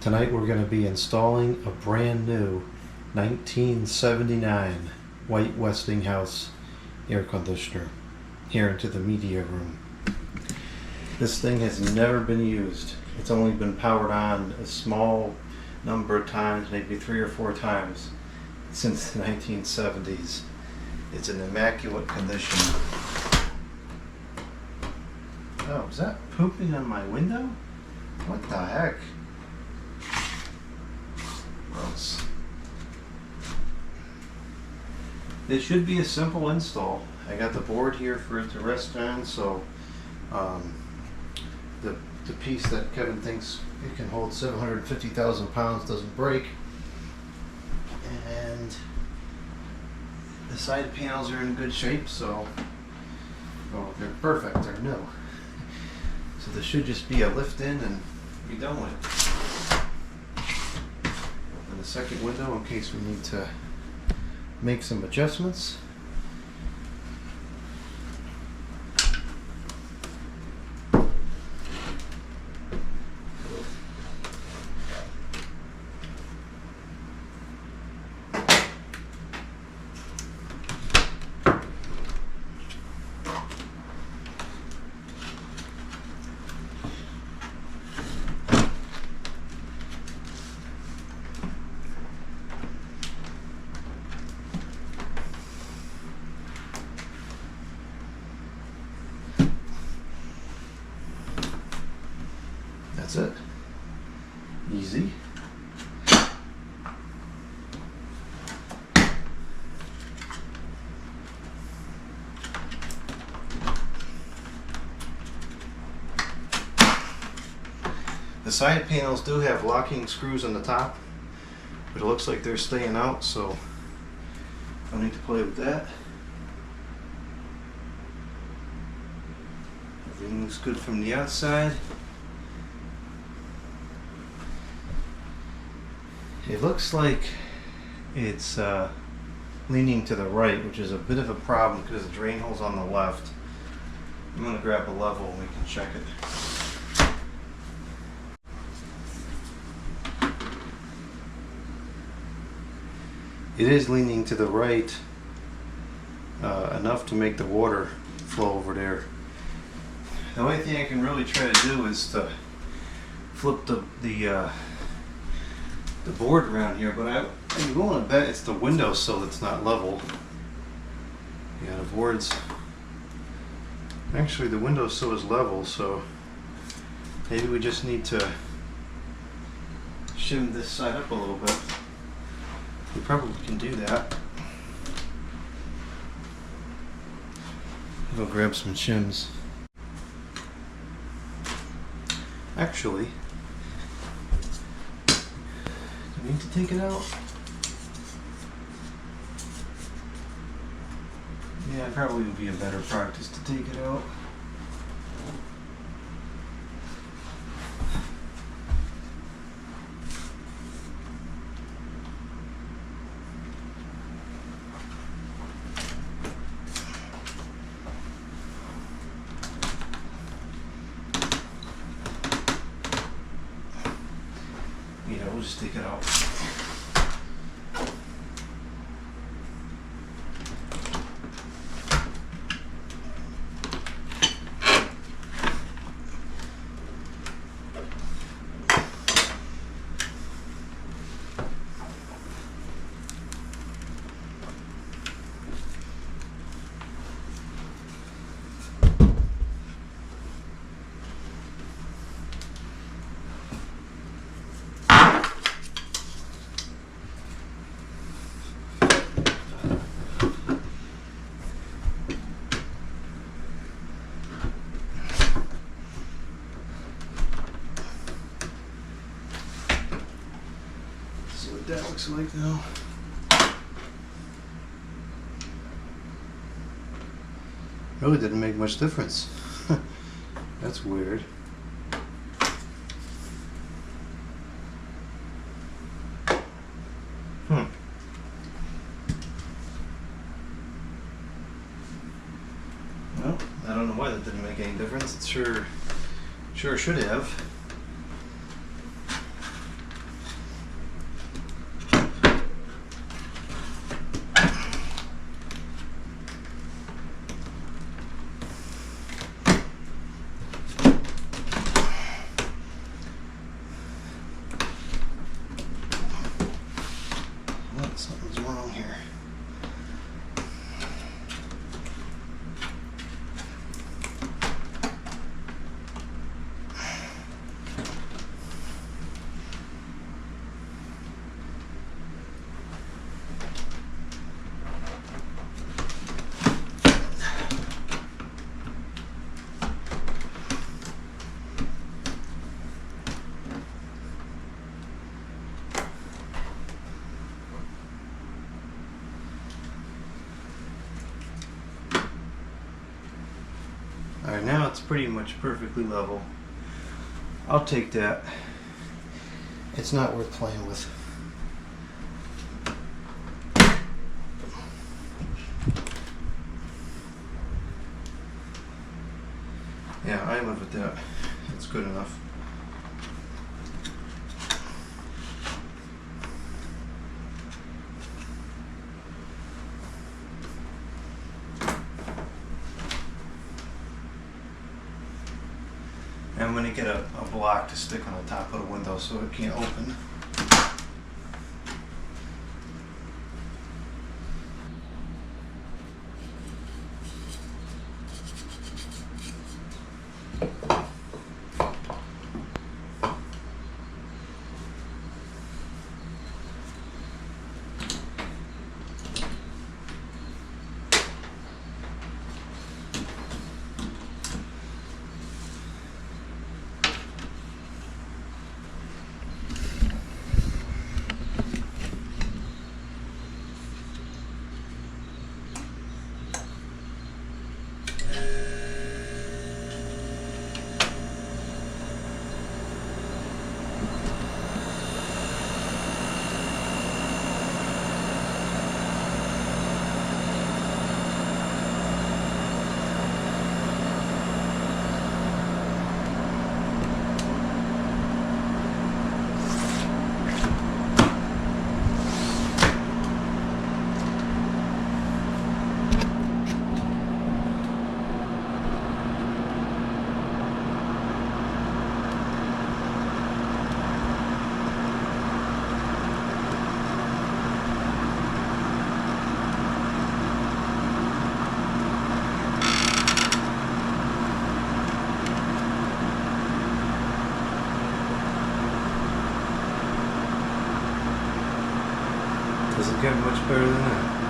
Tonight we're going to be installing a brand new 1979 White Westinghouse air conditioner here into the media room. This thing has never been used. It's only been powered on a small number of times, maybe 3 or 4 times since the 1970s. It's in immaculate condition. Oh, is that pooping on my window? What the heck? Gross. This should be a simple install. I got the board here for it to rest on, so the piece that Kevin thinks it can hold 750,000 pounds doesn't break. And the side panels are in good shape, so they're perfect, they're new. So this should just be a lift in and be done with it. And the second window in case we need to make some adjustments. That's it. Easy. The side panels do have locking screws on the top, but it looks like they're staying out, so I need to play with that. Everything looks good from the outside. It looks like it's leaning to the right, which is a bit of a problem because the drain hole's on the left. I'm going to grab a level and we can check it. It is leaning to the right enough to make the water flow over there. The only thing I can really try to do is to flip the board around here, but I'm willing to bet it's the windowsill that's not level. Yeah, the board's actually, the windowsill is level, so maybe we just need to shim this side up a little bit. We probably can do that. Go grab some shims. Actually, I need to take it out. Yeah, it probably would be a better practice to take it out. Yeah, we'll just take it out. That looks like now. Really didn't make much difference. That's weird. Well, I don't know why that didn't make any difference. It sure should have. it's pretty much perfectly level. I'll take that. It's not worth playing with. Yeah, I live with that. That's good enough. I'm going to get a block to stick on the top of the window so it can't open. Doesn't get much better than that.